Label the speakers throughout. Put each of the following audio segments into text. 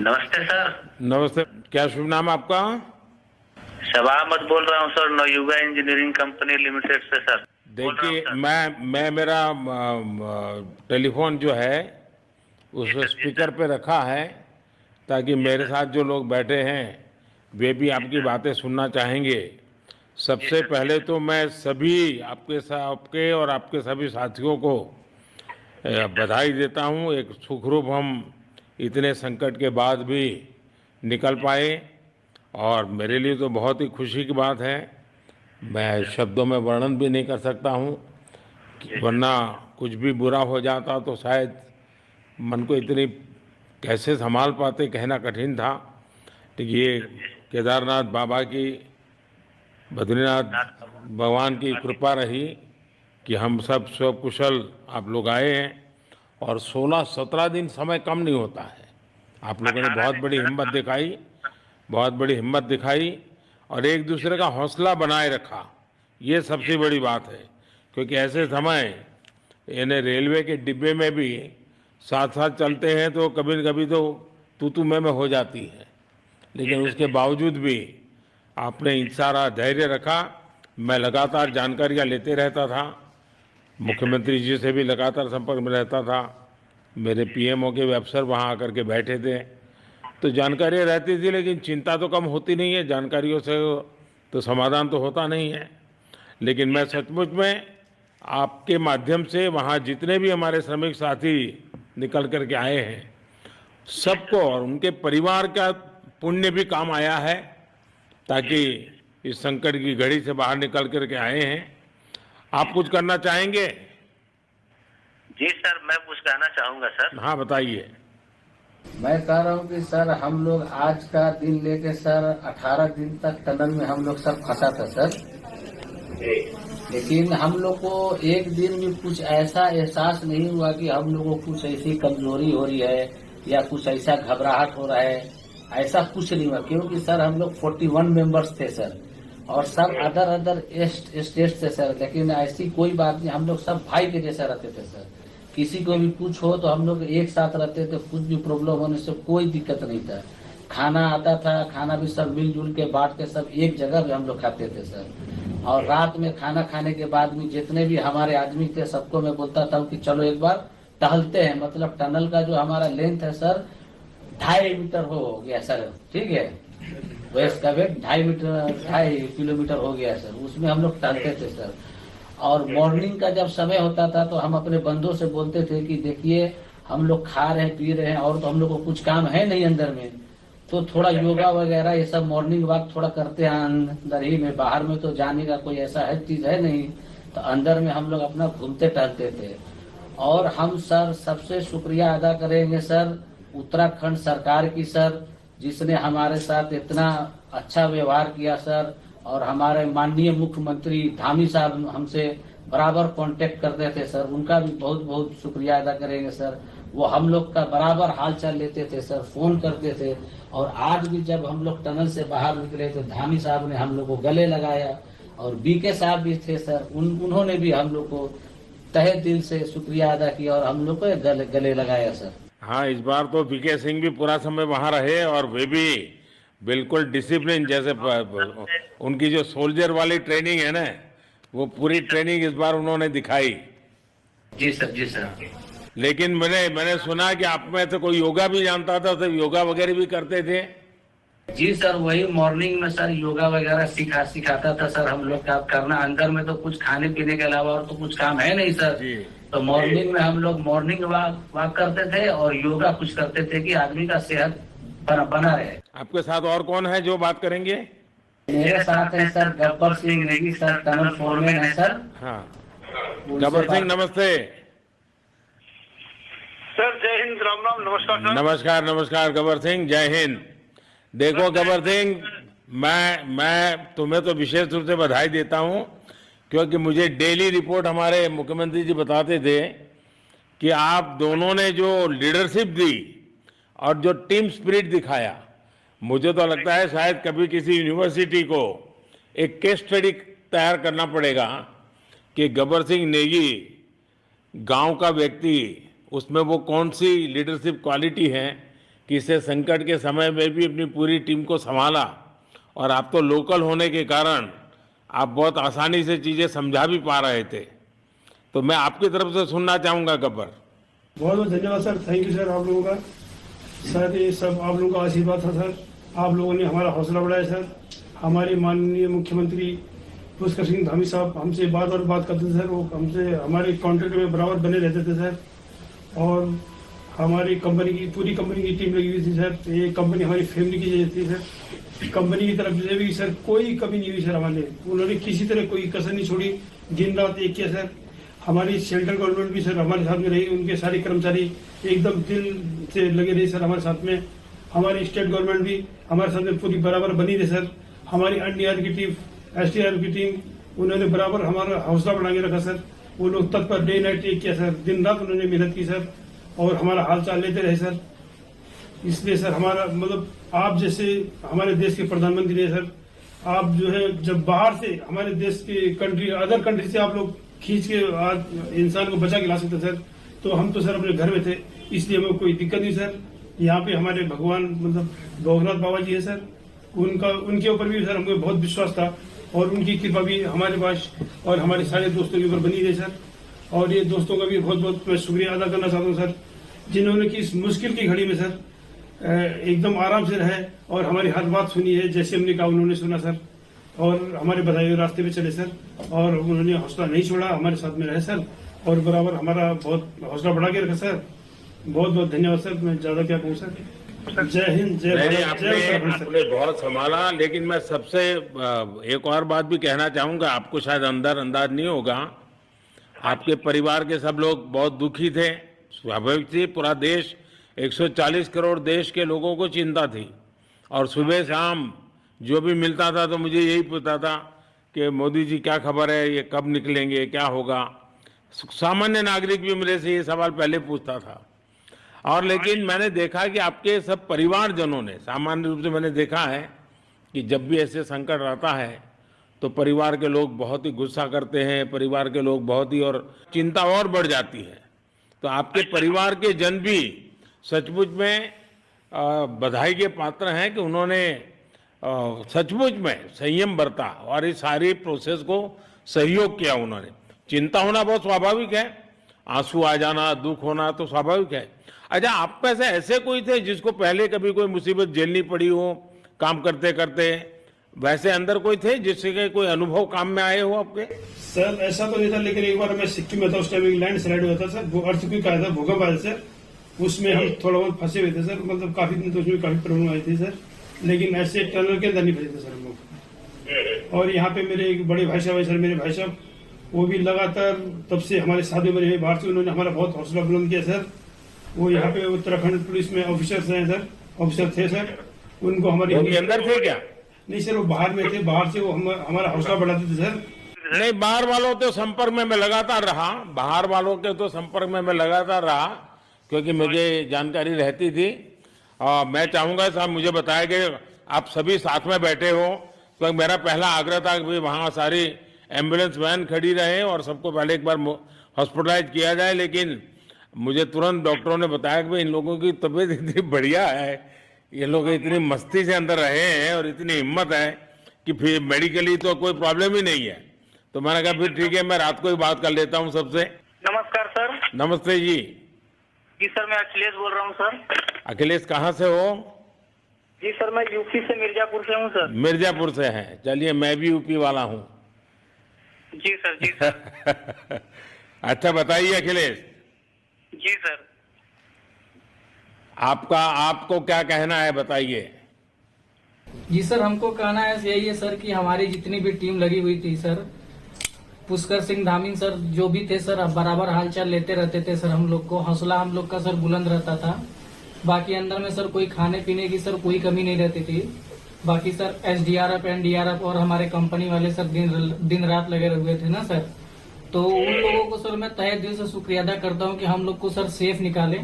Speaker 1: नमस्ते सर।
Speaker 2: नमस्ते। क्या शुभ नाम आपका?
Speaker 1: शबा अहमद बोल रहा हूँ sir, Navayuga engineering company limited से सर बोल रहा हूँ
Speaker 2: देखिए,
Speaker 1: सर।
Speaker 2: मैं मेरा टेलीफोन जो है
Speaker 1: जी
Speaker 2: उस
Speaker 1: सर, जी
Speaker 2: स्पीकर
Speaker 1: सर,
Speaker 2: पे रखा है ताकि
Speaker 1: जी
Speaker 2: मेरे
Speaker 1: सर,
Speaker 2: साथ जो लोग बैठे हैं वे भी
Speaker 1: जी
Speaker 2: आपकी
Speaker 1: सर,
Speaker 2: बातें सुनना चाहेंगे।
Speaker 1: जी
Speaker 2: सबसे
Speaker 1: सर, जी
Speaker 2: पहले
Speaker 1: सर।
Speaker 2: तो मैं सभी आपके और आपके सभी साथियों को
Speaker 1: जी सर,
Speaker 2: बधाई देता हूँ। एक सुखरूप हम इतने संकट के बाद भी निकल
Speaker 1: जी सर,
Speaker 2: पाए और मेरे लिए तो बहुत ही खुशी की बात है।
Speaker 1: जी
Speaker 2: मैं
Speaker 1: सर,
Speaker 2: शब्दों में वर्णन भी नहीं कर सकता हूँ
Speaker 1: जी सर,
Speaker 2: वरना कुछ भी बुरा हो जाता तो शायद मन को इतनी कैसे संभाल पाते कहना कठिन था। तो
Speaker 1: जी
Speaker 2: ये
Speaker 1: सर, जी सर।
Speaker 2: केदारनाथ बाबा की, बद्रीनाथ
Speaker 1: नाथ बाबा
Speaker 2: भगवान की
Speaker 1: कृपा की।
Speaker 2: कृपा रही कि हम सब स्वकुशल आप लोग आए हैं। और 16-17 दिन समय कम नहीं होता है। आप लोगों ने
Speaker 1: 18
Speaker 2: बहुत
Speaker 1: दिन
Speaker 2: बड़ी
Speaker 1: सर।
Speaker 2: हिम्मत दिखाई, बहुत बड़ी हिम्मत दिखाई और एक
Speaker 1: जी
Speaker 2: दूसरे का
Speaker 1: सर,
Speaker 2: हौसला बनाए रखा। ये
Speaker 1: जी
Speaker 2: सबसे
Speaker 1: सर,
Speaker 2: बड़ी बात है, क्योंकि
Speaker 1: जी
Speaker 2: ऐसे
Speaker 1: सर,
Speaker 2: समय यानी रेलवे के डिब्बे में भी साथ साथ
Speaker 1: जी
Speaker 2: चलते हैं तो कभी न कभी तो तू मैं हो जाती है,
Speaker 1: जी
Speaker 2: लेकिन
Speaker 1: सर,
Speaker 2: उसके
Speaker 1: जी सर,
Speaker 2: बावजूद भी आपने
Speaker 1: जी सर,
Speaker 2: सारा धैर्य रखा। मैं लगातार
Speaker 1: जी सर,
Speaker 2: जानकारियां लेते रहता था,
Speaker 1: जी सर,
Speaker 2: मुख्यमंत्री जी से भी लगातार संपर्क में रहता था, मेरे
Speaker 1: जी सर,
Speaker 2: पीएमओ के भी अफसर वहाँ आकर के बैठे थे। तो
Speaker 1: जी सर,
Speaker 2: जानकारियाँ रहती थी, लेकिन चिंता तो कम होती नहीं है, जानकारियों से तो समाधान तो होता नहीं है। लेकिन
Speaker 1: जी
Speaker 2: मैं
Speaker 1: सर,
Speaker 2: सचमुच में आपके माध्यम से वहाँ जितने भी हमारे श्रमिक साथी निकल कर के आए हैं
Speaker 1: जी
Speaker 2: सबको
Speaker 1: सर,
Speaker 2: और उनके परिवार का पुण्य भी काम आया है,
Speaker 1: जी
Speaker 2: ताकि
Speaker 1: सर,
Speaker 2: इस संकट की घड़ी से बाहर निकल कर के आए हैं।
Speaker 1: जी
Speaker 2: आप कुछ
Speaker 1: सर।
Speaker 2: करना चाहेंगे?
Speaker 1: जी सर, मैं कुछ कहना चाहूँगा सर।
Speaker 2: हाँ, बताइए।
Speaker 3: मैं कह रहा हूँ कि सर हम लोग आज का दिन लेके सर 18 दिन तक टनल में हम लोग सब फंसा था सर।
Speaker 1: जी
Speaker 3: लेकिन हम लोग को एक दिन भी कुछ ऐसा एहसास नहीं हुआ कि हम लोगों को कुछ ऐसी कमजोरी हो रही है या कुछ ऐसा घबराहट हो रहा है। ऐसा कुछ नहीं हुआ, क्योंकि सर हम लोग 41 मेंबर्स थे सर, और सब
Speaker 1: जी
Speaker 3: अदर अदर स्टेट से सर। लेकिन ऐसी कोई बात नहीं, हम लोग सब भाई के जैसा रहते थे सर। किसी को
Speaker 1: जी
Speaker 3: भी कुछ हो तो हम लोग एक साथ रहते थे, कुछ भी प्रॉब्लम होने से कोई दिक्कत नहीं था। खाना आता था, खाना भी सब मिलजुल के बांट के सब एक जगह भी हम लोग खाते थे सर। और रात में खाना खाने के बाद भी जितने भी हमारे आदमी थे सबको मैं बोलता था कि चलो एक बार टहलते हैं। मतलब टनल का जो हमारा लेंथ है सर 2.5 मीटर हो गया सर, ठीक है। वेस्ट का वेट 2.5 मीटर, 2.5 किलोमीटर हो गया सर। उसमें हम लोग टहलते थे सर। और
Speaker 1: जी
Speaker 3: मॉर्निंग का जब समय होता था तो हम अपने बंधुओं से बोलते थे कि देखिए हम लोग खा रहे हैं पी रहे हैं और तो हम लोग को कुछ काम है नहीं अंदर में, तो थोड़ा योगा वगैरह ये सब मॉर्निंग वॉक थोड़ा करते हैं अंदर ही में। बाहर में तो जाने का कोई ऐसा है चीज है नहीं, तो अंदर में हम लोग अपना घूमते टहलते थे। और हम सर सबसे शुक्रिया अदा करेंगे सर उत्तराखंड सरकार की सर, जिसने हमारे साथ इतना अच्छा व्यवहार किया सर। और हमारे माननीय मुख्यमंत्री धामी साहब हमसे बराबर कांटेक्ट करते थे सर, उनका भी बहुत बहुत शुक्रिया अदा करेंगे सर। वो हम लोग का बराबर हाल चाल लेते थे सर, फोन करते थे। और आज भी जब हम लोग टनल से बाहर निकले तो धामी साहब ने हम लोग को गले लगाया, और बीके साहब भी थे सर, उन्होंने भी हम लोग को तहे दिल से शुक्रिया अदा किया और हम लोग को गले लगाया सर।
Speaker 2: हाँ, इस बार तो वीके सिंह भी पूरा समय वहाँ रहे और वे भी बिल्कुल डिसिप्लिन जैसे उनकी जो सोल्जर वाली ट्रेनिंग है ना, वो पूरी ट्रेनिंग इस बार उन्होंने दिखाई।
Speaker 1: जी सर, जी सर,
Speaker 2: लेकिन मैंने सुना कि आप में तो कोई योगा भी जानता था, तो योगा वगैरह भी करते थे।
Speaker 3: जी सर, वही मॉर्निंग में सर योगा वगैरह सिखाता था सर हम लोग का करना। अंदर में तो कुछ खाने पीने के अलावा और तो कुछ काम है नहीं सर।
Speaker 2: जी।
Speaker 3: तो मॉर्निंग में हम लोग मॉर्निंग वॉक करते थे और योगा कुछ करते थे कि आदमी का सेहत बना रहे।
Speaker 2: आपके साथ और कौन है जो बात करेंगे?
Speaker 3: मेरे
Speaker 1: मेरे
Speaker 3: साथ
Speaker 1: साथ
Speaker 3: है
Speaker 1: है
Speaker 3: sir
Speaker 1: sir
Speaker 3: Gabbar
Speaker 1: Gabbar
Speaker 3: Singh
Speaker 1: Singh
Speaker 3: Negi
Speaker 1: Negi
Speaker 3: sir,
Speaker 1: sir,
Speaker 3: tunnel
Speaker 1: tunnel
Speaker 3: foreman
Speaker 1: foreman
Speaker 3: है
Speaker 1: है
Speaker 3: सर।
Speaker 1: सर।
Speaker 2: हाँ,
Speaker 3: उनसे
Speaker 2: गबर सिंह
Speaker 3: बात।
Speaker 2: नमस्ते।
Speaker 4: सर जय हिंद, राम राम, नमस्कार सर।
Speaker 2: नमस्कार नमस्कार गबर सिंह, जय हिंद। देखो
Speaker 4: सर जय
Speaker 2: गबर
Speaker 4: हिंद।
Speaker 2: सिंह, मैं तुम्हें तो विशेष रूप से बधाई देता हूं, क्योंकि मुझे डेली रिपोर्ट हमारे मुख्यमंत्री जी बताते थे कि आप दोनों ने जो लीडरशिप दी और जो टीम स्पिरिट दिखाया, मुझे तो लगता है शायद कभी किसी यूनिवर्सिटी को एक केस स्टडी तैयार करना पड़ेगा कि गबर सिंह नेगी गांव का व्यक्ति, उसमें वो कौन सी लीडरशिप क्वालिटी है कि इसे संकट के समय में भी अपनी पूरी टीम को संभाला, और आप तो लोकल होने के कारण आप बहुत आसानी से चीज़ें समझा भी पा रहे थे। तो मैं आपकी तरफ से सुनना चाहूँगा गब्बर।
Speaker 5: बहुत बहुत धन्यवाद सर, थैंक यू सर आप लोगों का। सर ये सब आप लोगों का आशीर्वाद था सर, आप लोगों ने हमारा हौसला बढ़ाया सर। हमारे माननीय मुख्यमंत्री पुष्कर सिंह धामी साहब हमसे बात करते थे सर, वो हमसे हमारे कॉन्ट्रैक्ट में बराबर बने रहते थे सर। और हमारी पूरी कंपनी की टीम लगी हुई थी सर। तो ये कंपनी हमारी फैमिली की जैसी थी सर। कंपनी की तरफ से भी सर कोई कमी नहीं हुई सर हमारे, उन्होंने किसी तरह कोई कसर नहीं छोड़ी, दिन रात एक किया सर। हमारी सेंट्रल गवर्नमेंट भी सर हमारे साथ में रही, उनके सारे कर्मचारी एकदम दिल से लगे रहे सर हमारे साथ में। हमारी स्टेट गवर्नमेंट भी हमारे साथ में पूरी बराबर बनी रही सर। हमारी एनडीआर की टीम, एसडीआर की टीम, उन्होंने बराबर हमारा हौसला बढ़ा के रखा सर। वो लोग तत्पर डे नाइट एक किया सर, दिन रात उन्होंने मेहनत की सर और हमारा हाल चाल लेते रहे सर। इसलिए सर हमारा मतलब आप जैसे हमारे देश के प्रधानमंत्री हैं सर, आप जो है जब बाहर से हमारे देश के अदर कंट्री से आप लोग खींच के आज इंसान को बचा के ला सकते सर। तो हम तो सर अपने घर में थे, इसलिए हमें कोई दिक्कत नहीं सर। यहाँ पे हमारे भगवान मतलब भोगनाथ बाबा जी है सर, उनके ऊपर भी सर हमें बहुत विश्वास था और उनकी कृपा भी हमारे पास और हमारे सारे दोस्तों के ऊपर बनी रही सर। और ये दोस्तों का भी बहुत बहुत मैं शुक्रिया अदा करना चाहता हूँ सर, जिन्होंने कि इस मुश्किल की घड़ी में सर एकदम आराम से रहे और हमारी हर बात सुनी है, जैसे हमने कहा उन्होंने सुना सर और हमारे बताए हुए रास्ते पे चले सर। और उन्होंने हौसला नहीं छोड़ा, हमारे साथ में रहे सर और बराबर हमारा बहुत हौसला बढ़ा के रखा सर। बहुत बहुत धन्यवाद सर, मैं ज्यादा क्या कहूँ सर। जय हिंद, जय भारत, जय उत्तराखंड सर।
Speaker 2: आपने बहुत संभाला, लेकिन मैं सबसे एक और बात भी कहना चाहूँगा, आपको शायद अंदाज नहीं होगा, आपके परिवार के सब लोग बहुत दुखी थे, स्वाभाविक थी। पूरा देश 140 करोड़ देश के लोगों को चिंता थी और सुबह शाम जो भी मिलता था तो मुझे यही पूछता था कि मोदी जी क्या खबर है, ये कब निकलेंगे, क्या होगा। सामान्य नागरिक भी मेरे से ये सवाल पहले पूछता था। और लेकिन मैंने देखा कि आपके सब परिवारजनों ने, सामान्य रूप से मैंने देखा है कि जब भी ऐसे संकट आता है तो परिवार के लोग बहुत ही गुस्सा करते हैं, परिवार के लोग बहुत ही, और चिंता और बढ़ जाती है। तो आपके परिवार के जन भी सचमुच में बधाई के पात्र हैं कि उन्होंने सचमुच में संयम बरता और इस सारी प्रोसेस को सहयोग किया उन्होंने। चिंता होना बहुत स्वाभाविक है, आंसू आ जाना, दुख होना तो स्वाभाविक है। अच्छा, आप में से ऐसे कोई थे जिसको पहले कभी कोई मुसीबत झेलनी पड़ी हो काम करते करते, वैसे अंदर कोई थे जिससे कोई अनुभव काम में आए हो आपके?
Speaker 5: सर ऐसा तो नहीं था, लेकिन एक बार मैं सिक्किम में था, उस टाइम एक लैंड स्लाइड हुआ था सर, वो अर्थक्वेक आया था, भूकंप आया सर, उसमें हम थोड़ा बहुत फंसे हुए थे सर। मतलब काफी दिन तो उसमें काफी प्रॉब्लम आई थी सर, लेकिन ऐसे टनल के अंदर नहीं फंसे थे सर हम लोग। और यहाँ पे मेरे एक बड़े भाई साहब है सर, मेरे भाई साहब वो भी लगातार तब से हमारे साथ बने हुए बाहर से, उन्होंने हमारा बहुत हौसला बुलंद किया सर। वो यहाँ पे उत्तराखंड पुलिस में ऑफिसर्स हैं सर, ऑफिसर थे सर, उनको हमारे
Speaker 2: अंदर थे क्या?
Speaker 5: नहीं सर, वो बाहर में थे, बाहर से वो हमारा हौसला बढ़ाते थे सर।
Speaker 2: नहीं, बाहर वालों के संपर्क में मैं लगातार रहा, बाहर वालों के तो संपर्क में मैं लगातार रहा क्योंकि मुझे जानकारी रहती थी। और मैं चाहूंगा साहब, मुझे बताया कि आप सभी साथ में बैठे हो, तो मेरा पहला आग्रह था कि वहाँ सारी एम्बुलेंस वैन खड़ी रहे और सबको पहले एक बार हॉस्पिटलाइज किया जाए। लेकिन मुझे तुरंत डॉक्टरों ने बताया कि भाई इन लोगों की तबीयत इतनी बढ़िया है, ये लोग इतनी मस्ती से अंदर रहे हैं और इतनी हिम्मत है कि फिर मेडिकली तो कोई प्रॉब्लम ही नहीं है। तो मैंने कहा फिर ठीक है, मैं रात को ही बात कर लेता हूँ सबसे।
Speaker 1: नमस्कार सर।
Speaker 2: नमस्ते जी।
Speaker 1: जी सर, मैं अखिलेश बोल रहा हूँ सर।
Speaker 2: अखिलेश कहाँ से हो?
Speaker 1: जी सर, मैं यूपी से मिर्जापुर से हूँ सर।
Speaker 2: मिर्जापुर से हैं, चलिए मैं भी यूपी वाला हूँ।
Speaker 1: जी सर, जी सर।
Speaker 2: अच्छा बताइए अखिलेश।
Speaker 1: जी सर।
Speaker 2: आपको क्या कहना है, बताइए।
Speaker 6: जी सर, हमको कहना है यही है सर कि हमारी जितनी भी टीम लगी हुई थी सर, पुष्कर सिंह धामी सर जो भी थे सर, बराबर हालचाल लेते रहते थे सर। हम लोग को हौसला हम लोग का सर बुलंद रहता था। बाकी अंदर में सर कोई खाने पीने की सर कोई कमी नहीं रहती थी। बाकी सर एसडीआरएफ, एनडीआरएफ और हमारे कंपनी वाले सर दिन रात लगे हुए थे ना सर। तो उन लोगों को सर मैं तहे दिल से शुक्रिया अदा करता हूँ कि हम लोग को सर सेफ निकाले।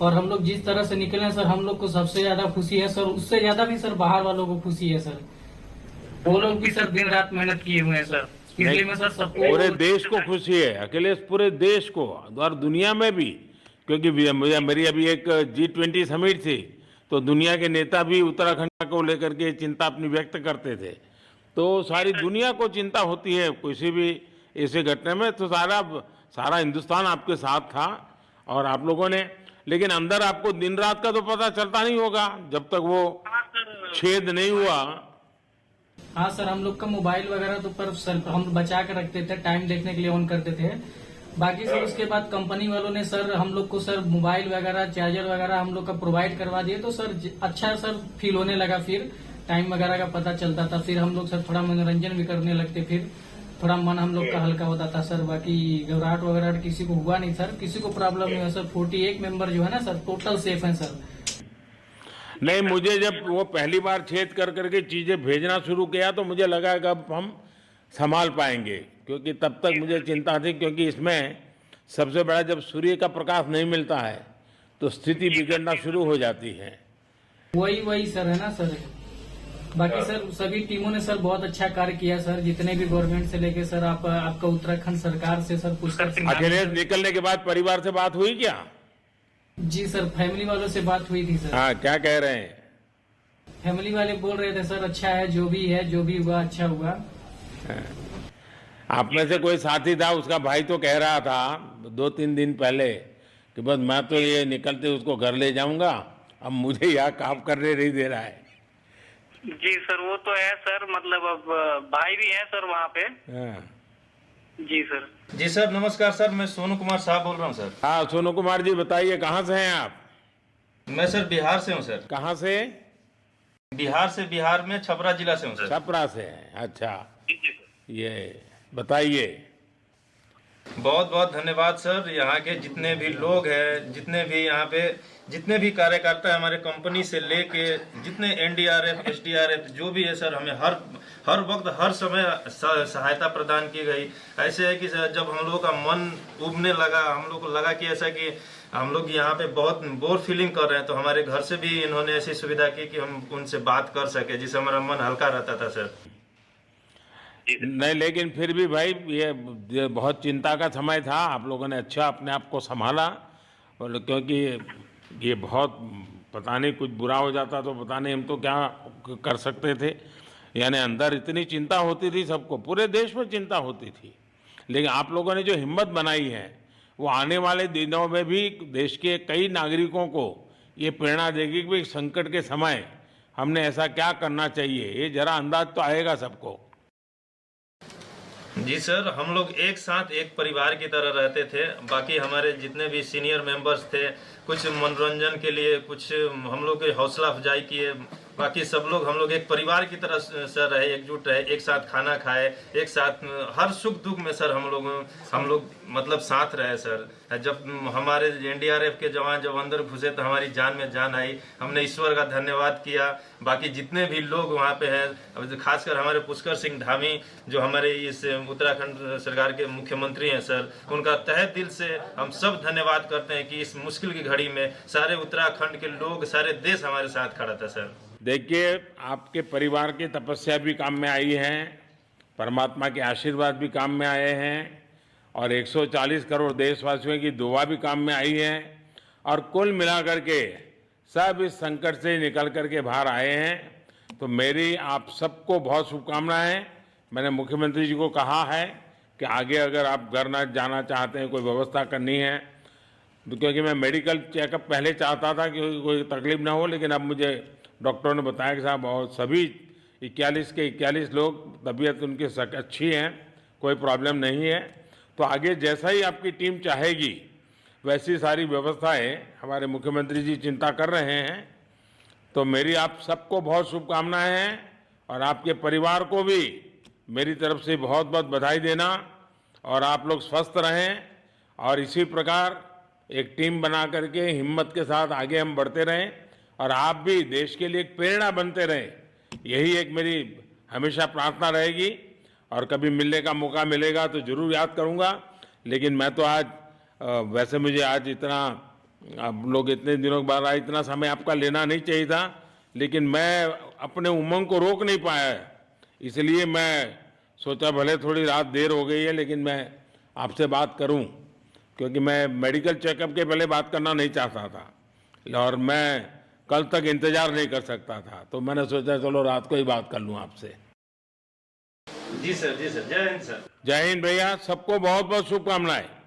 Speaker 6: और हम लोग जिस तरह से निकले सर, हम लोग को सबसे ज्यादा खुशी है सर, उससे ज्यादा भी सर बाहर वालों को खुशी है सर। वो लोग भी सर दिन रात मेहनत किए हुए हैं सर, इसलिए मैं सर सबको,
Speaker 2: पूरे देश को खुशी है अखिलेश, पूरे देश को और दुनिया में भी। क्योंकि मेरी अभी एक G20 समिट थी, तो दुनिया के नेता भी उत्तराखंड को लेकर के चिंता अपनी व्यक्त करते थे। तो सारी दुनिया को चिंता होती है किसी भी ऐसे घटना में, तो सारा हिंदुस्तान आपके साथ था और आप लोगों ने, लेकिन अंदर आपको दिन रात का तो पता चलता नहीं होगा जब तक वो छेद नहीं हुआ।
Speaker 6: हाँ सर, हम लोग का मोबाइल वगैरह तो पर सर हम बचा के रखते थे, टाइम देखने के लिए ऑन करते थे। बाकी सर उसके बाद कंपनी वालों ने सर हम लोग को सर मोबाइल वगैरह चार्जर वगैरह हम लोग का प्रोवाइड करवा दिए, तो सर अच्छा सर फील होने लगा, फिर टाइम वगैरह का पता चलता था, फिर हम लोग सर थोड़ा मनोरंजन भी करने लगते, फिर थोड़ा मन हम लोग का हल्का होता था सर। बाकी घबराहट वगैरह किसी को हुआ नहीं सर, किसी को प्रॉब्लम नहीं हुआ सर। 48 मेंबर जो है ना सर टोटल सेफ हैं सर।
Speaker 2: नहीं, मुझे जब वो पहली बार छेद कर करके चीजें भेजना शुरू किया तो मुझे लगा कि अब हम संभाल पाएंगे, क्योंकि तब तक मुझे चिंता थी, क्योंकि इसमें सबसे बड़ा जब सूर्य का प्रकाश नहीं मिलता है तो स्थिति बिगड़ना शुरू हो जाती है।
Speaker 6: वही सर है ना सर। बाकी सर सभी टीमों ने सर बहुत अच्छा कार्य किया सर, जितने भी गवर्नमेंट से लेके सर आपका उत्तराखंड सरकार से सर पुष्कर सिंह।
Speaker 2: अखिलेश निकलने के बाद परिवार से बात हुई क्या?
Speaker 6: जी सर, फैमिली वालों से बात हुई थी सर।
Speaker 2: हाँ, क्या कह रहे हैं?
Speaker 6: फैमिली वाले बोल रहे थे सर अच्छा है, जो भी हुआ अच्छा हुआ।
Speaker 2: आप में से कोई साथी था, उसका भाई तो कह रहा था 2-3 दिन पहले कि बस मैं तो ये निकलते उसको घर ले जाऊंगा, अब मुझे यहाँ काम करने नहीं दे रहा है।
Speaker 1: जी सर, वो तो है सर, मतलब अब भाई भी है सर वहाँ पे।
Speaker 2: हाँ।
Speaker 1: जी सर।
Speaker 7: जी सर, नमस्कार सर, मैं सोनू कुमार साहब बोल रहा हूँ सर।
Speaker 2: हाँ, सोनू कुमार जी बताइए, कहाँ से हैं आप?
Speaker 7: मैं सर बिहार से हूँ सर।
Speaker 2: कहाँ से?
Speaker 7: बिहार में छपरा जिला से हूँ सर।
Speaker 2: छपरा से हैं, अच्छा। ये बताइए।
Speaker 7: बहुत बहुत धन्यवाद सर। यहाँ के जितने भी लोग हैं, जितने भी यहाँ पे जितने भी कार्यकर्ता है हमारे कंपनी से लेके जितने एनडीआरएफ एसडीआरएफ जो भी है सर, हमें हर वक्त हर समय सहायता प्रदान की गई। ऐसे है कि सर जब हम लोगों का मन उबने लगा, हम लोग को लगा कि ऐसा कि हम लोग यहाँ पे बहुत बोर फीलिंग कर रहे हैं, तो हमारे घर से भी इन्होंने ऐसी सुविधा की कि हम उनसे बात कर सके, जिससे हमारा मन हल्का रहता था सर।
Speaker 2: नहीं, लेकिन फिर भी भाई ये बहुत चिंता का समय था, आप लोगों ने अच्छा अपने आप को संभाला, और क्योंकि ये बहुत पता नहीं कुछ बुरा हो जाता तो पता नहीं हम तो क्या कर सकते थे। यानी अंदर इतनी चिंता होती थी, सबको पूरे देश में चिंता होती थी, लेकिन आप लोगों ने जो हिम्मत बनाई है वो आने वाले दिनों में भी देश के कई नागरिकों को ये प्रेरणा देगी कि संकट के समय हमने ऐसा क्या करना चाहिए, ये जरा अंदाज तो आएगा सबको।
Speaker 7: जी सर, हम लोग एक साथ एक परिवार की तरह रहते थे। बाकी हमारे जितने भी सीनियर मेंबर्स थे, कुछ मनोरंजन के लिए, कुछ हम लोग के हौसला अफजाई किए, बाकी सब लोग हम लोग एक परिवार की तरह सर रहे, एकजुट रहे, एक साथ खाना खाए, एक साथ हर सुख दुख में सर हम लोग मतलब साथ रहे सर। जब हमारे एनडीआरएफ के जवान जब अंदर घुसे तो हमारी जान में जान आई, हमने ईश्वर का धन्यवाद किया। बाकी जितने भी लोग वहाँ पे हैं, खासकर हमारे पुष्कर सिंह धामी जो हमारे इस उत्तराखंड सरकार के मुख्यमंत्री हैं सर, उनका तहे दिल से हम सब धन्यवाद करते हैं कि इस मुश्किल की घड़ी में सारे उत्तराखंड के लोग, सारे देश हमारे साथ खड़ा था सर।
Speaker 2: देखिए, आपके परिवार की तपस्या भी काम में आई है, परमात्मा के आशीर्वाद भी काम में आए हैं, और 140 करोड़ देशवासियों की दुआ भी काम में आई है, और कुल मिलाकर के सब इस संकट से निकल करके बाहर आए हैं। तो मेरी आप सबको बहुत शुभकामनाएं। मैंने मुख्यमंत्री जी को कहा है कि आगे अगर आप घर न जाना चाहते हैं, कोई व्यवस्था करनी है, क्योंकि मैं मेडिकल चेकअप पहले चाहता था कि कोई तकलीफ ना हो, लेकिन अब मुझे डॉक्टरों ने बताया कि साहब और सभी 41 के 41 लोग तबीयत उनकी अच्छी है, कोई प्रॉब्लम नहीं है। तो आगे जैसा ही आपकी टीम चाहेगी वैसी सारी व्यवस्थाएं हमारे मुख्यमंत्री जी चिंता कर रहे हैं। तो मेरी आप सबको बहुत शुभकामनाएं हैं, और आपके परिवार को भी मेरी तरफ से बहुत बहुत बधाई देना, और आप लोग स्वस्थ रहें, और इसी प्रकार एक टीम बना करके हिम्मत के साथ आगे हम बढ़ते रहें, और आप भी देश के लिए एक प्रेरणा बनते रहें, यही एक मेरी हमेशा प्रार्थना रहेगी। और कभी मिलने का मौका मिलेगा तो जरूर याद करूंगा। लेकिन मैं तो आज वैसे मुझे आज इतना, आप लोग इतने दिनों के बाद आए, इतना समय आपका लेना नहीं चाहिए था, लेकिन मैं अपने उमंग को रोक नहीं पाया, इसलिए मैं सोचा भले थोड़ी रात देर हो गई है लेकिन मैं आपसे बात करूं, क्योंकि मैं मेडिकल चेकअप के पहले बात करना नहीं चाहता था, और मैं कल तक इंतजार नहीं कर सकता था, तो मैंने सोचा चलो रात को ही बात कर लूं आपसे।
Speaker 7: जी सर, जय हिंद सर।
Speaker 2: जय हिंद भैया, सबको बहुत बहुत शुभकामनाएं।